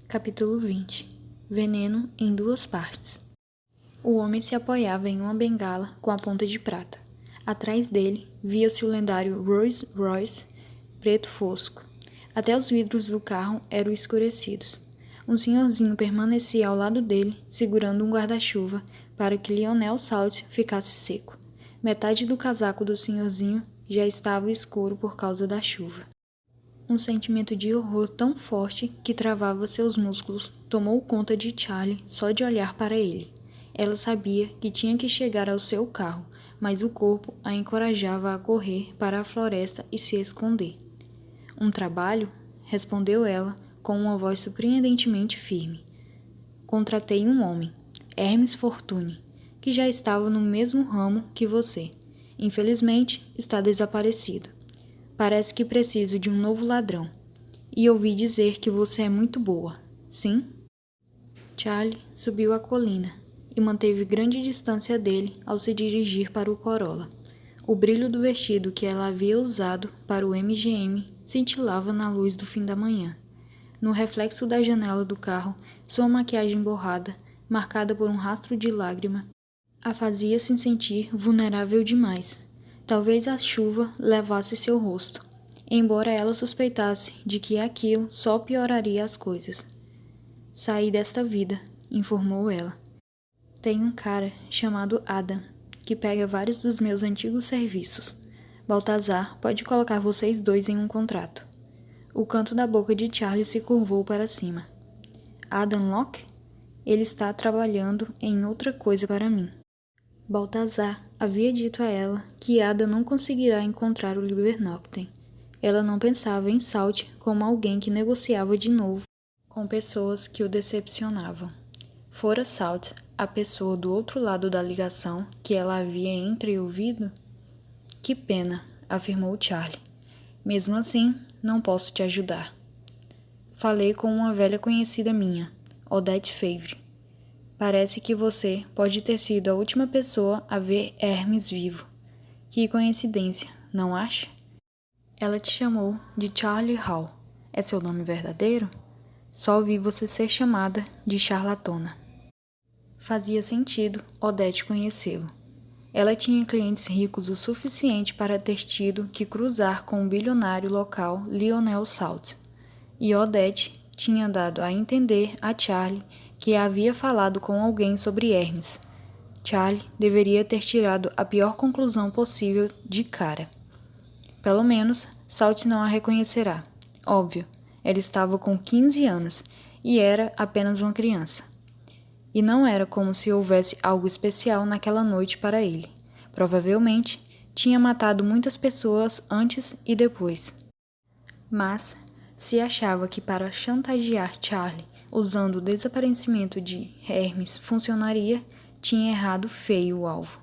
Capítulo 20. Veneno em duas partes. O homem se apoiava em uma bengala com a ponta de prata. Atrás dele, via-se o lendário Rolls Royce preto fosco. Até os vidros do carro eram escurecidos. Um senhorzinho permanecia ao lado dele, segurando um guarda-chuva para que Lionel Salt ficasse seco. Metade do casaco do senhorzinho já estava escuro por causa da chuva. Um sentimento de horror tão forte que travava seus músculos tomou conta de Charlie só de olhar para ele. Ela sabia que tinha que chegar ao seu carro, mas o corpo a encorajava a correr para a floresta e se esconder. Um trabalho? Respondeu ela com uma voz surpreendentemente firme. Contratei um homem, Hermes Fortuny, que já estava no mesmo ramo que você. Infelizmente, está desaparecido. Parece que preciso de um novo ladrão. E ouvi dizer que você é muito boa. Sim? Charlie subiu a colina e manteve grande distância dele ao se dirigir para o Corolla. O brilho do vestido que ela havia usado para o MGM cintilava na luz do fim da manhã. No reflexo da janela do carro, sua maquiagem borrada, marcada por um rastro de lágrima, a fazia se sentir vulnerável demais. Talvez a chuva levasse seu rosto, embora ela suspeitasse de que aquilo só pioraria as coisas. Saí desta vida, informou ela. Tem um cara chamado Adam, que pega vários dos meus antigos serviços. Baltazar pode colocar vocês dois em um contrato. O canto da boca de Charlie se curvou para cima. Adam Locke? Ele está trabalhando em outra coisa para mim. Baltazar havia dito a ela que Ada não conseguirá encontrar o Libernoctem. Ela não pensava em Salt como alguém que negociava de novo com pessoas que o decepcionavam. Fora Salt a pessoa do outro lado da ligação que ela havia entreouvido? Que pena, afirmou Charlie. Mesmo assim, não posso te ajudar. Falei com uma velha conhecida minha, Odette Favre. Parece que você pode ter sido a última pessoa a ver Hermes vivo. Que coincidência, não acha? Ela te chamou de Charlie Hall. É seu nome verdadeiro? Só ouvi você ser chamada de charlatona. Fazia sentido Odette conhecê-lo. Ela tinha clientes ricos o suficiente para ter tido que cruzar com o bilionário local Lionel Salt. E Odette tinha dado a entender a Charlie que havia falado com alguém sobre Hermes. Charlie deveria ter tirado a pior conclusão possível de cara. Pelo menos, Salt não a reconhecerá. Óbvio, ela estava com 15 anos e era apenas uma criança. E não era como se houvesse algo especial naquela noite para ele. Provavelmente, tinha matado muitas pessoas antes e depois. Mas, se achava que para chantagear Charlie usando o desaparecimento de Hermes funcionaria, tinha errado feio o alvo.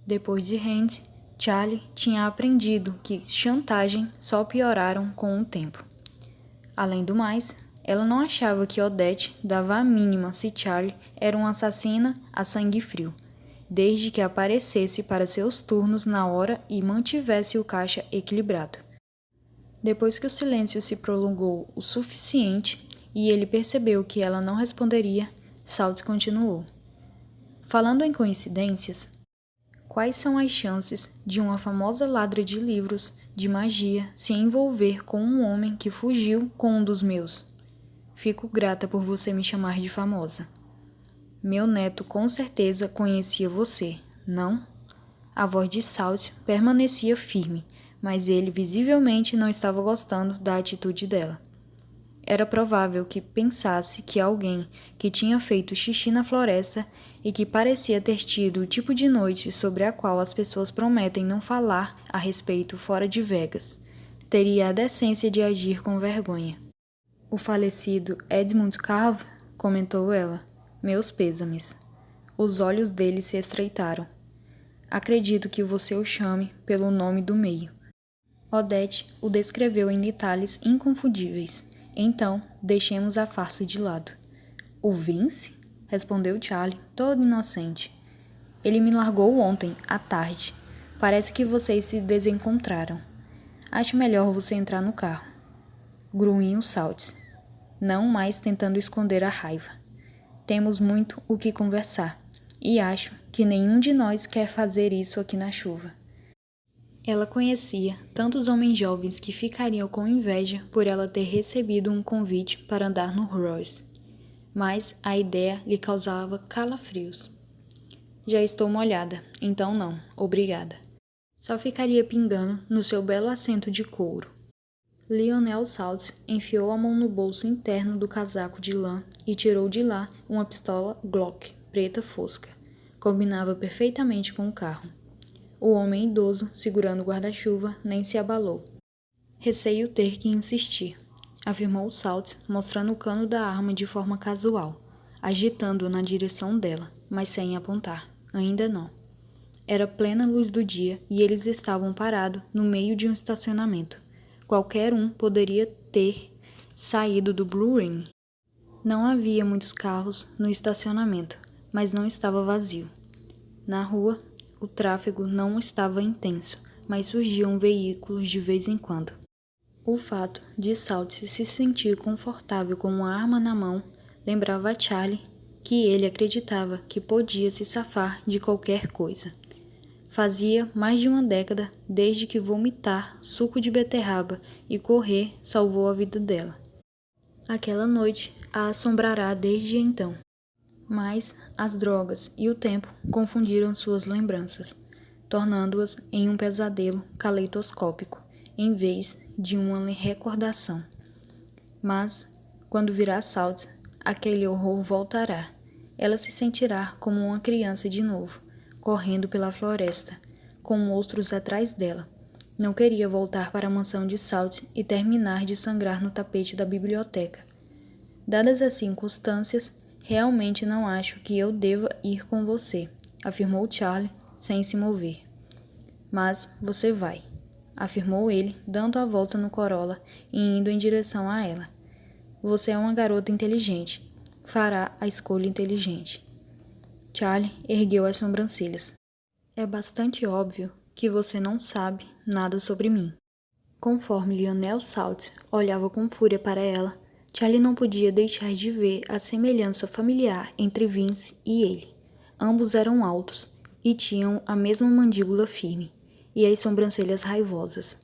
Depois de Hand, Charlie tinha aprendido que chantagem só pioraram com o tempo. Além do mais, ela não achava que Odette dava a mínima se Charlie era uma assassina a sangue frio, desde que aparecesse para seus turnos na hora e mantivesse o caixa equilibrado. Depois que o silêncio se prolongou o suficiente e ele percebeu que ela não responderia, Salt continuou. Falando em coincidências, quais são as chances de uma famosa ladra de livros de magia se envolver com um homem que fugiu com um dos meus? Fico grata por você me chamar de famosa. Meu neto com certeza conhecia você, não? A voz de Salt permanecia firme, mas ele visivelmente não estava gostando da atitude dela. Era provável que pensasse que alguém que tinha feito xixi na floresta e que parecia ter tido o tipo de noite sobre a qual as pessoas prometem não falar a respeito fora de Vegas, teria a decência de agir com vergonha. O falecido Edmund Carve, comentou ela. Meus pêsames. Os olhos dele se estreitaram. Acredito que você o chame pelo nome do meio. Odette o descreveu em detalhes inconfundíveis. Então, deixemos a farsa de lado. O Vince? Respondeu Charlie, todo inocente. Ele me largou ontem, à tarde. Parece que vocês se desencontraram. Acho melhor você entrar no carro. Grunhiu Salt. não mais tentando esconder a raiva. Temos muito o que conversar, e acho que nenhum de nós quer fazer isso aqui na chuva. Ela conhecia tantos homens jovens que ficariam com inveja por ela ter recebido um convite para andar no Royce, mas a ideia lhe causava calafrios. Já estou molhada, então não, obrigada. Só ficaria pingando no seu belo assento de couro. Lionel Saltz enfiou a mão no bolso interno do casaco de lã e tirou de lá uma pistola Glock preta fosca. Combinava perfeitamente com o carro. O homem idoso, segurando o guarda-chuva, nem se abalou. Receio ter que insistir, afirmou Saltz, mostrando o cano da arma de forma casual, agitando-o na direção dela, mas sem apontar. Ainda não. Era plena luz do dia e eles estavam parados no meio de um estacionamento. Qualquer um poderia ter saído do Blue Ring. Não havia muitos carros no estacionamento, mas não estava vazio. Na rua, o tráfego não estava intenso, mas surgiam veículos de vez em quando. O fato de Saltz se sentir confortável com uma arma na mão lembrava a Charlie que ele acreditava que podia se safar de qualquer coisa. Fazia mais de uma década desde que vomitar suco de beterraba e correr salvou a vida dela. Aquela noite a assombrará desde então. Mas as drogas e o tempo confundiram suas lembranças, tornando-as em um pesadelo caleidoscópico, em vez de uma recordação. Mas, quando virá Saltz, aquele horror voltará. Ela se sentirá como uma criança de novo, correndo pela floresta, com monstros atrás dela. Não queria voltar para a mansão de Saltz e terminar de sangrar no tapete da biblioteca. Dadas as circunstâncias, realmente não acho que eu deva ir com você, afirmou Charlie, sem se mover. Mas você vai, afirmou ele, dando a volta no Corolla e indo em direção a ela. Você é uma garota inteligente. Fará a escolha inteligente. Charlie ergueu as sobrancelhas. É bastante óbvio que você não sabe nada sobre mim. Conforme Lionel Saltz olhava com fúria para ela, Charlie não podia deixar de ver a semelhança familiar entre Vince e ele. Ambos eram altos e tinham a mesma mandíbula firme e as sobrancelhas raivosas.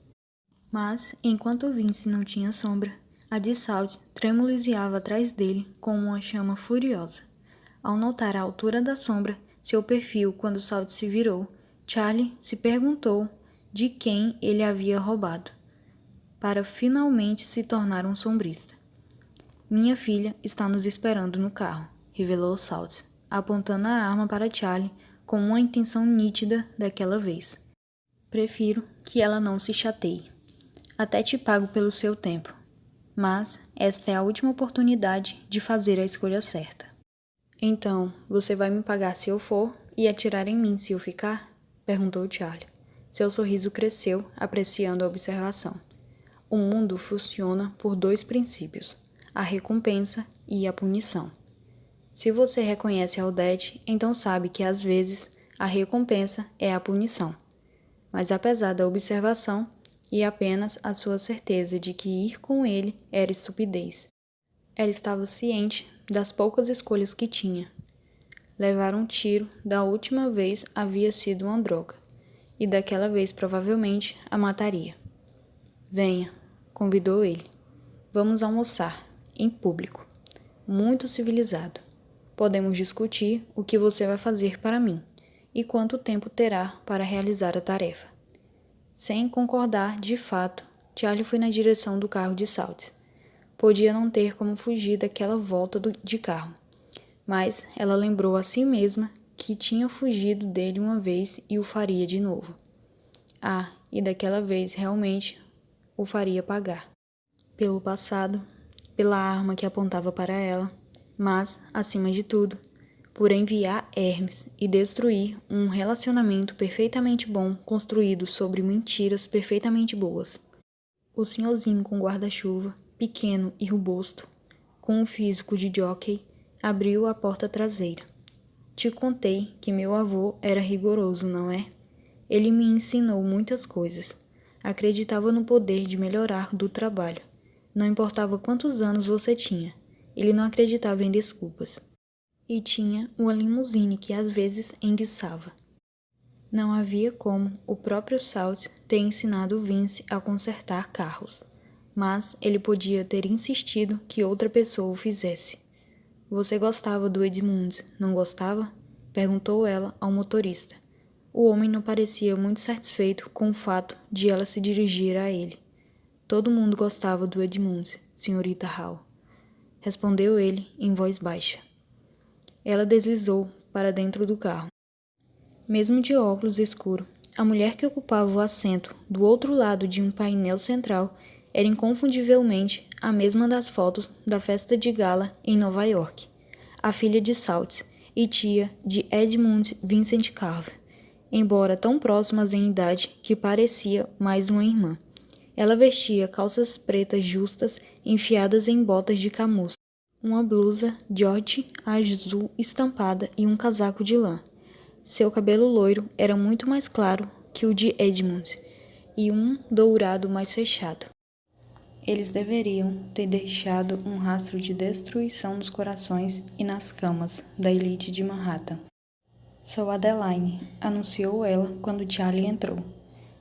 Mas, enquanto Vince não tinha sombra, a de Saltz tremuleava atrás dele como uma chama furiosa. Ao notar a altura da sombra, seu perfil quando Saltz se virou, Charlie se perguntou de quem ele havia roubado, para finalmente se tornar um sombrista. Minha filha está nos esperando no carro, revelou Saltz, apontando a arma para Charlie com uma intenção nítida daquela vez. Prefiro que ela não se chateie. Até te pago pelo seu tempo. Mas esta é a última oportunidade de fazer a escolha certa. Então, você vai me pagar se eu for e atirar em mim se eu ficar? Perguntou Charlie. Seu sorriso cresceu, apreciando a observação. O mundo funciona por dois princípios, a recompensa e a punição. Se você reconhece a Odette, então sabe que às vezes a recompensa é a punição. Mas apesar da observação, e apenas a sua certeza de que ir com ele era estupidez. Ela estava ciente das poucas escolhas que tinha. Levar um tiro da última vez havia sido uma droga, e daquela vez provavelmente a mataria. Venha, convidou ele. Vamos almoçar, em público. Muito civilizado. Podemos discutir o que você vai fazer para mim, e quanto tempo terá para realizar a tarefa. Sem concordar, de fato, Charlie foi na direção do carro de Saltz. Podia não ter como fugir daquela volta de carro, mas ela lembrou a si mesma que tinha fugido dele uma vez e o faria de novo. E daquela vez realmente o faria pagar. Pelo passado, pela arma que apontava para ela, mas, acima de tudo, por enviar Hermes e destruir um relacionamento perfeitamente bom construído sobre mentiras perfeitamente boas. O senhorzinho com guarda-chuva, pequeno e robusto, com um físico de jockey, abriu a porta traseira. Te contei que meu avô era rigoroso, não é? Ele me ensinou muitas coisas. Acreditava no poder de melhorar do trabalho. Não importava quantos anos você tinha, ele não acreditava em desculpas. E tinha uma limusine que às vezes enguiçava. Não havia como o próprio Salt ter ensinado Vince a consertar carros, mas ele podia ter insistido que outra pessoa o fizesse. Você gostava do Edmund, não gostava? Perguntou ela ao motorista. O homem não parecia muito satisfeito com o fato de ela se dirigir a ele. Todo mundo gostava do Edmund, senhorita Hall, respondeu ele em voz baixa. Ela deslizou para dentro do carro. Mesmo de óculos escuro, a mulher que ocupava o assento do outro lado de um painel central era inconfundivelmente a mesma das fotos da festa de gala em Nova York, a filha de Salt e tia de Edmund Vincent Carver, embora tão próximas em idade que parecia mais uma irmã. Ela vestia calças pretas justas enfiadas em botas de camurça, uma blusa George azul estampada e um casaco de lã. Seu cabelo loiro era muito mais claro que o de Edmund, e um dourado mais fechado. Eles deveriam ter deixado um rastro de destruição nos corações e nas camas da elite de Manhattan. Sou Adeline, anunciou ela quando Charlie entrou.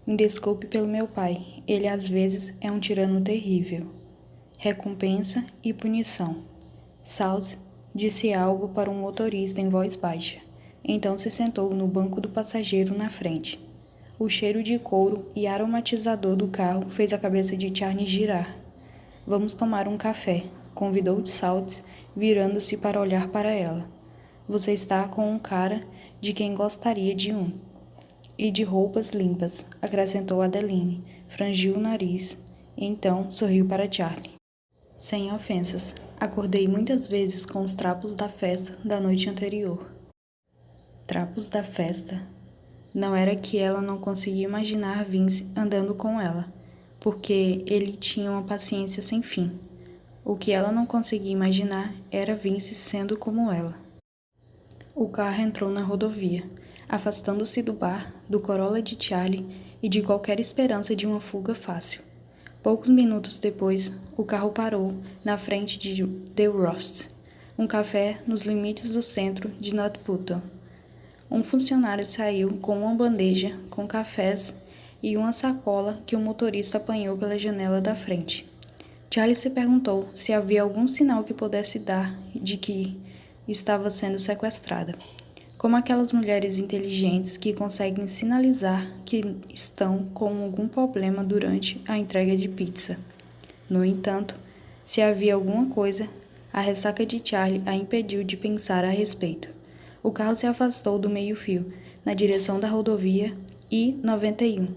Me desculpe pelo meu pai, ele às vezes é um tirano terrível. Recompensa e punição. Salt disse algo para um motorista em voz baixa. Então se sentou no banco do passageiro na frente. O cheiro de couro e aromatizador do carro fez a cabeça de Charlie girar. Vamos tomar um café, convidou Salt, virando-se para olhar para ela. Você está com um cara de quem gostaria de um. E de roupas limpas, acrescentou Adeline, franziu o nariz, e então sorriu para Charlie. Sem ofensas, acordei muitas vezes com os trapos da festa da noite anterior. Trapos da festa? Não era que ela não conseguia imaginar Vince andando com ela, porque ele tinha uma paciência sem fim. O que ela não conseguia imaginar era Vince sendo como ela. O carro entrou na rodovia, afastando-se do bar, do Corolla de Charlie e de qualquer esperança de uma fuga fácil. Poucos minutos depois, o carro parou na frente de The Roast, um café nos limites do centro de North Putnam. Um funcionário saiu com uma bandeja com cafés e uma sacola que o motorista apanhou pela janela da frente. Charlie se perguntou se havia algum sinal que pudesse dar de que estava sendo sequestrada, como aquelas mulheres inteligentes que conseguem sinalizar que estão com algum problema durante a entrega de pizza. No entanto, se havia alguma coisa, a ressaca de Charlie a impediu de pensar a respeito. O carro se afastou do meio-fio, na direção da rodovia I-91.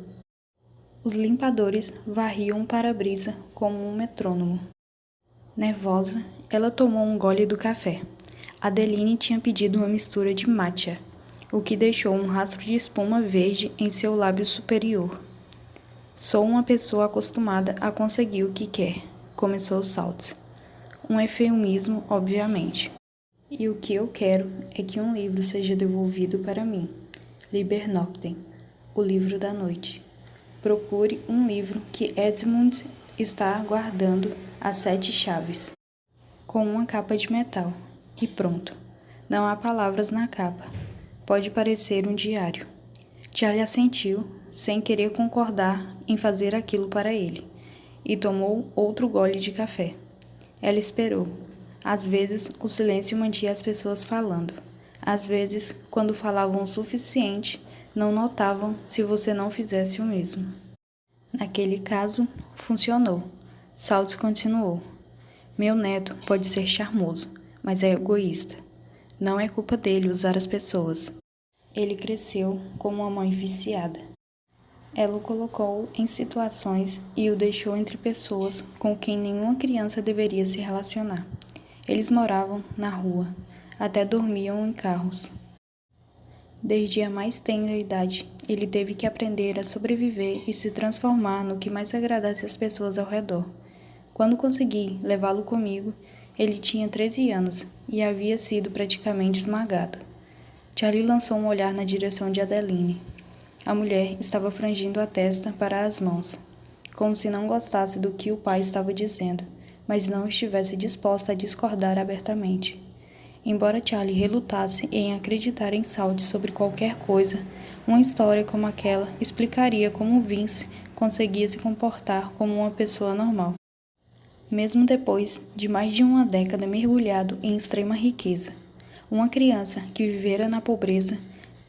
Os limpadores varriam o para-brisa como um metrônomo. Nervosa, ela tomou um gole do café. Adeline tinha pedido uma mistura de matcha, o que deixou um rastro de espuma verde em seu lábio superior. Sou uma pessoa acostumada a conseguir o que quer, começou Salt. Um eufemismo, obviamente. E o que eu quero é que um livro seja devolvido para mim. Liber Noctem, o livro da noite. Procure um livro que Edmund está guardando às 7 chaves, com uma capa de metal. E pronto. Não há palavras na capa. Pode parecer um diário. Charlie assentiu, sem querer concordar em fazer aquilo para ele, e tomou outro gole de café. Ela esperou. Às vezes, o silêncio mantinha as pessoas falando. Às vezes, quando falavam o suficiente, não notavam se você não fizesse o mesmo. Naquele caso, funcionou. Salt continuou. Meu neto pode ser charmoso, mas é egoísta. Não é culpa dele usar as pessoas. Ele cresceu como uma mãe viciada. Ela o colocou em situações e o deixou entre pessoas com quem nenhuma criança deveria se relacionar. Eles moravam na rua, até dormiam em carros. Desde a mais tenra idade, ele teve que aprender a sobreviver e se transformar no que mais agradasse as pessoas ao redor. Quando consegui levá-lo comigo, ele tinha 13 anos e havia sido praticamente esmagado. Charlie lançou um olhar na direção de Adeline. A mulher estava franzindo a testa para as mãos. como se não gostasse do que o pai estava dizendo, mas não estivesse disposta a discordar abertamente. Embora Charlie relutasse em acreditar em Salt sobre qualquer coisa, uma história como aquela explicaria como Vince conseguia se comportar como uma pessoa normal. Mesmo depois de mais de uma década mergulhado em extrema riqueza, uma criança que vivera na pobreza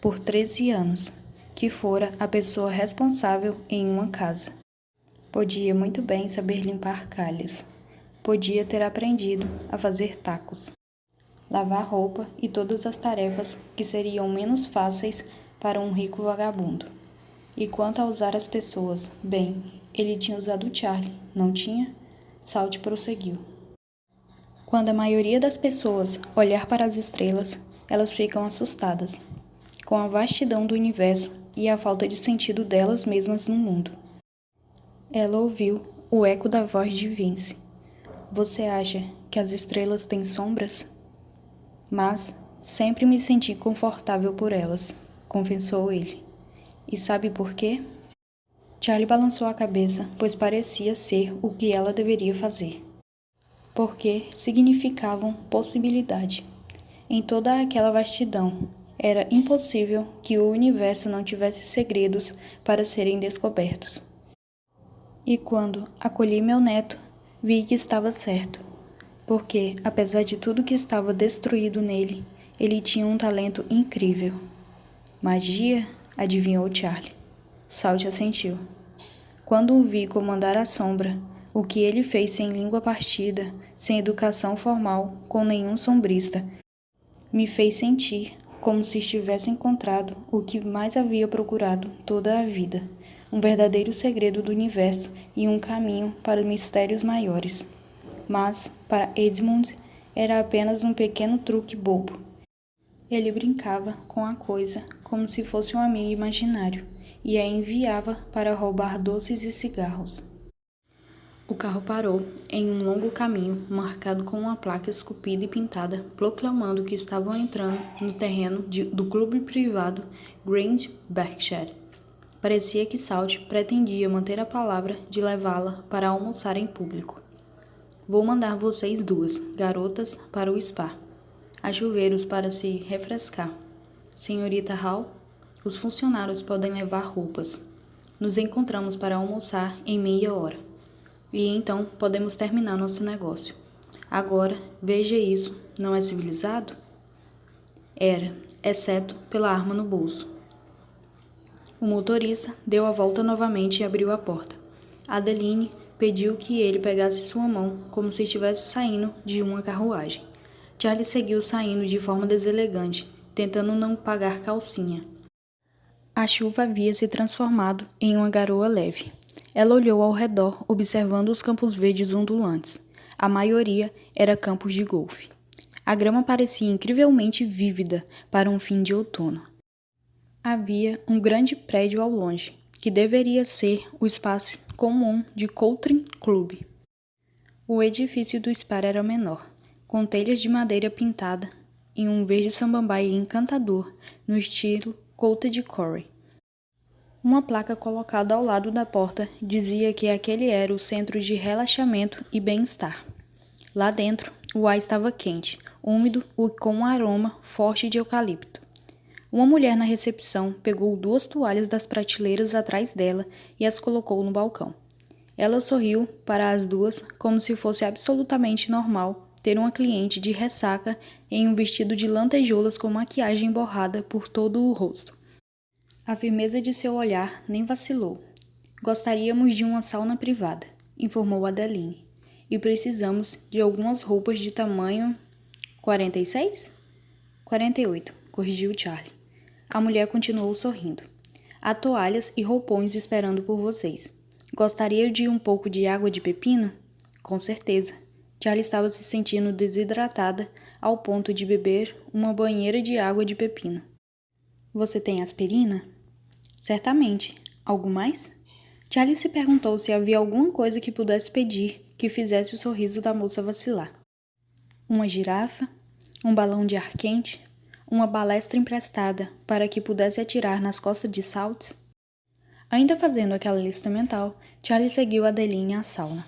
por 13 anos, que fora a pessoa responsável em uma casa. Podia muito bem saber limpar calhas. Podia ter aprendido a fazer tacos, lavar roupa e todas as tarefas que seriam menos fáceis para um rico vagabundo. E quanto a usar as pessoas, bem, ele tinha usado Charlie, não tinha? Salt prosseguiu. Quando a maioria das pessoas olhar para as estrelas, elas ficam assustadas, com a vastidão do universo e a falta de sentido delas mesmas no mundo. Ela ouviu o eco da voz de Vince. Você acha que as estrelas têm sombras? Mas sempre me senti confortável por elas, confessou ele. E sabe por quê? Charlie balançou a cabeça, pois parecia ser o que ela deveria fazer. Porque significavam possibilidade. Em toda aquela vastidão, era impossível que o universo não tivesse segredos para serem descobertos. E quando acolhi meu neto, vi que estava certo. Porque, apesar de tudo que estava destruído nele, ele tinha um talento incrível. Magia? Adivinhou Charlie. Salt assentiu. Quando o vi comandar a sombra, o que ele fez sem língua partida, sem educação formal, com nenhum sombrista, me fez sentir como se estivesse encontrado o que mais havia procurado toda a vida, um verdadeiro segredo do universo e um caminho para mistérios maiores. Mas, para Edmund, era apenas um pequeno truque bobo. Ele brincava com a coisa como se fosse um amigo imaginário e a enviava para roubar doces e cigarros. O carro parou em um longo caminho marcado com uma placa esculpida e pintada proclamando que estavam entrando no terreno do clube privado Grand Berkshire. Parecia que Salt pretendia manter a palavra de levá-la para almoçar em público. Vou mandar vocês duas, garotas, para o spa. Há chuveiros para se refrescar. Senhorita Hall, os funcionários podem levar roupas. Nos encontramos para almoçar em meia hora. E então podemos terminar nosso negócio. Agora, veja isso, não é civilizado? Era, exceto pela arma no bolso. O motorista deu a volta novamente e abriu a porta. Adeline pediu que ele pegasse sua mão como se estivesse saindo de uma carruagem. Charlie seguiu saindo de forma deselegante, tentando não pagar calcinha. A chuva havia se transformado em uma garoa leve. Ela olhou ao redor, observando os campos verdes ondulantes. A maioria era campos de golfe. A grama parecia incrivelmente vívida para um fim de outono. Havia um grande prédio ao longe, que deveria ser o espaço comum de Country Club. O edifício do spa era menor, com telhas de madeira pintada em um verde samambaia encantador, no estilo Cottage Core. Uma placa colocada ao lado da porta dizia que aquele era o centro de relaxamento e bem-estar. Lá dentro, o ar estava quente, úmido e com um aroma forte de eucalipto. Uma mulher na recepção pegou 2 toalhas das prateleiras atrás dela e as colocou no balcão. Ela sorriu para as duas como se fosse absolutamente normal ter uma cliente de ressaca em um vestido de lantejoulas com maquiagem borrada por todo o rosto. A firmeza de seu olhar nem vacilou. Gostaríamos de uma sauna privada, informou Adeline. E precisamos de algumas roupas de tamanho 46? 48, corrigiu Charlie. A mulher continuou sorrindo. Há toalhas e roupões esperando por vocês. Gostaria de um pouco de água de pepino? Com certeza. Charlie estava se sentindo desidratada ao ponto de beber uma banheira de água de pepino. Você tem aspirina? Certamente. Algo mais? Charlie se perguntou se havia alguma coisa que pudesse pedir que fizesse o sorriso da moça vacilar. Uma girafa? Um balão de ar quente? Uma balestra emprestada para que pudesse atirar nas costas de Salt? Ainda fazendo aquela lista mental, Charlie seguiu Adeline à sauna.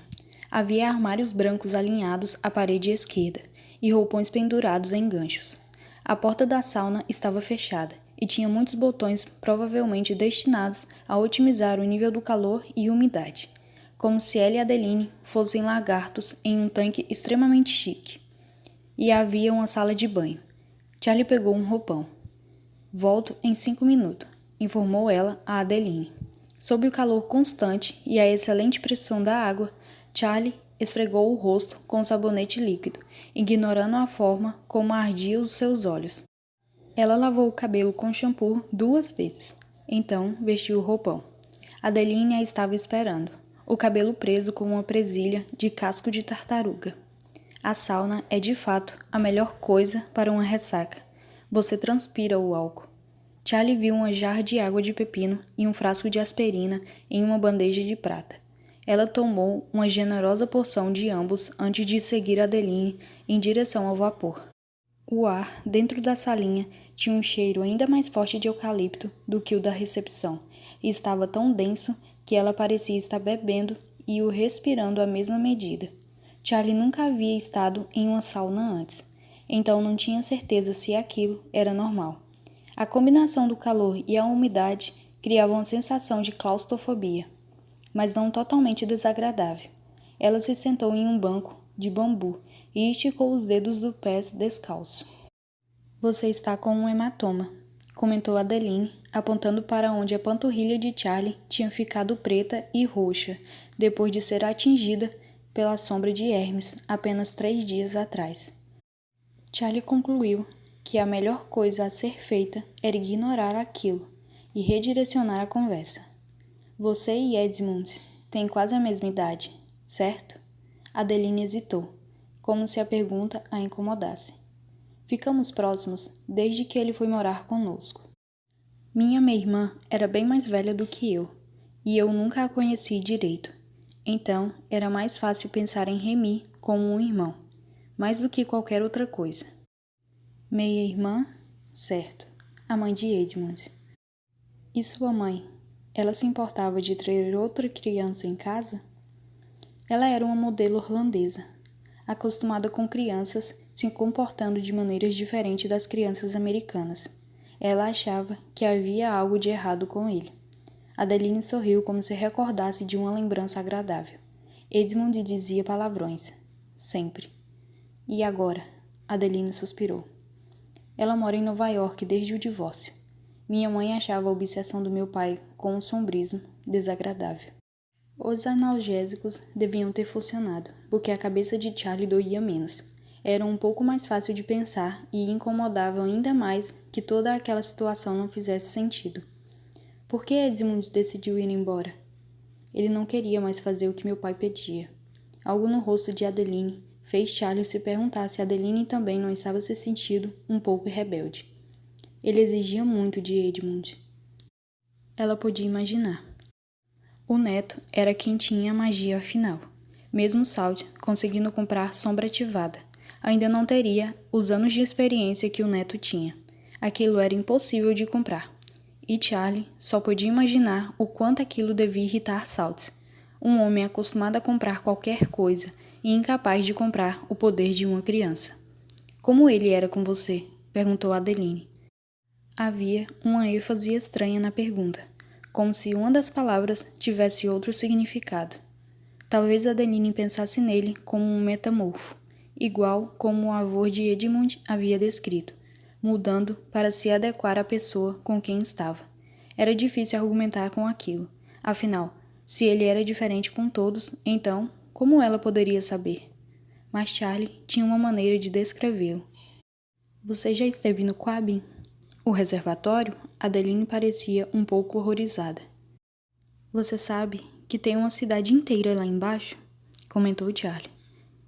Havia armários brancos alinhados à parede esquerda e roupões pendurados em ganchos. A porta da sauna estava fechada e tinha muitos botões provavelmente destinados a otimizar o nível do calor e umidade, como se ela e Adeline fossem lagartos em um tanque extremamente chique. E havia uma sala de banho. Charlie pegou um roupão. "Volto em 5 minutos", informou ela a Adeline. Sob o calor constante e a excelente pressão da água, Charlie esfregou o rosto com sabonete líquido, ignorando a forma como ardia os seus olhos. Ela lavou o cabelo com shampoo 2 vezes. Então vestiu o roupão. Adeline a estava esperando, o cabelo preso com uma presilha de casco de tartaruga. A sauna é de fato a melhor coisa para uma ressaca. Você transpira o álcool. Charlie viu uma jarra de água de pepino e um frasco de aspirina em uma bandeja de prata. Ela tomou uma generosa porção de ambos antes de seguir Adeline em direção ao vapor. O ar dentro da salinha tinha um cheiro ainda mais forte de eucalipto do que o da recepção, e estava tão denso que ela parecia estar bebendo e o respirando à mesma medida. Charlie nunca havia estado em uma sauna antes, então não tinha certeza se aquilo era normal. A combinação do calor e a umidade criava uma sensação de claustrofobia, mas não totalmente desagradável. Ela se sentou em um banco de bambu e esticou os dedos do pé descalço. "Você está com um hematoma", comentou Adeline, apontando para onde a panturrilha de Charlie tinha ficado preta e roxa, depois de ser atingida pela sombra de Hermes apenas 3 dias atrás. Charlie concluiu que a melhor coisa a ser feita era ignorar aquilo e redirecionar a conversa. "Você e Edmund têm quase a mesma idade, certo?" Adeline hesitou, como se a pergunta a incomodasse. "Ficamos próximos desde que ele foi morar conosco. Minha meia-irmã era bem mais velha do que eu, e eu nunca a conheci direito. Então, era mais fácil pensar em Remy como um irmão, mais do que qualquer outra coisa." "Meia-irmã?" "Certo. A mãe de Edmund." "E sua mãe? Ela se importava de ter outra criança em casa?" Ela era uma modelo irlandesa, acostumada com crianças se comportando de maneiras diferentes das crianças americanas. Ela achava que havia algo de errado com ele. Adeline sorriu como se recordasse de uma lembrança agradável. Edmund dizia palavrões. Sempre. "E agora?" Adeline suspirou. "Ela mora em Nova York desde o divórcio. Minha mãe achava a obsessão do meu pai com um sombrismo desagradável." Os analgésicos deviam ter funcionado, porque a cabeça de Charlie doía menos. Era um pouco mais fácil de pensar e incomodava ainda mais que toda aquela situação não fizesse sentido. Por que Edmund decidiu ir embora? Ele não queria mais fazer o que meu pai pedia. Algo no rosto de Adeline fez Charlie se perguntar se Adeline também não estava se sentindo um pouco rebelde. Ele exigia muito de Edmund. Ela podia imaginar. O neto era quem tinha a magia afinal. Mesmo Salt conseguindo comprar sombra ativada, ainda não teria os anos de experiência que o neto tinha. Aquilo era impossível de comprar. E Charlie só podia imaginar o quanto aquilo devia irritar Salt, um homem acostumado a comprar qualquer coisa e incapaz de comprar o poder de uma criança. "Como ele era com você?" perguntou Adeline. Havia uma ênfase estranha na pergunta, como se uma das palavras tivesse outro significado. Talvez Adeline pensasse nele como um metamorfo, igual como o avô de Edmund havia descrito, mudando para se adequar à pessoa com quem estava. Era difícil argumentar com aquilo. Afinal, se ele era diferente com todos, então, como ela poderia saber? Mas Charlie tinha uma maneira de descrevê-lo. "Você já esteve no Quabin?" "O reservatório?" Adeline parecia um pouco horrorizada. "Você sabe que tem uma cidade inteira lá embaixo?" comentou Charlie.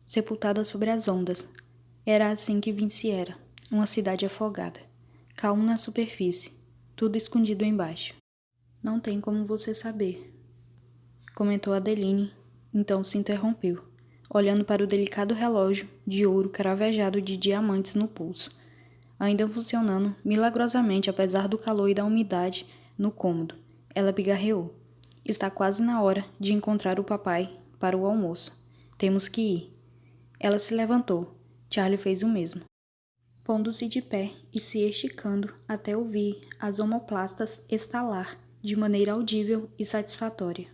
"Sepultada sobre as ondas. Era assim que Vince era, uma cidade afogada. Calmo na superfície, tudo escondido embaixo." "Não tem como você saber", comentou Adeline, então se interrompeu, olhando para o delicado relógio de ouro cravejado de diamantes no pulso, ainda funcionando milagrosamente apesar do calor e da umidade no cômodo. Ela pigarreou. Está quase na hora de encontrar o papai para o almoço. Temos que ir. Ela se levantou. Charlie fez o mesmo, pondo-se de pé e se esticando até ouvir as omoplatas estalar de maneira audível e satisfatória.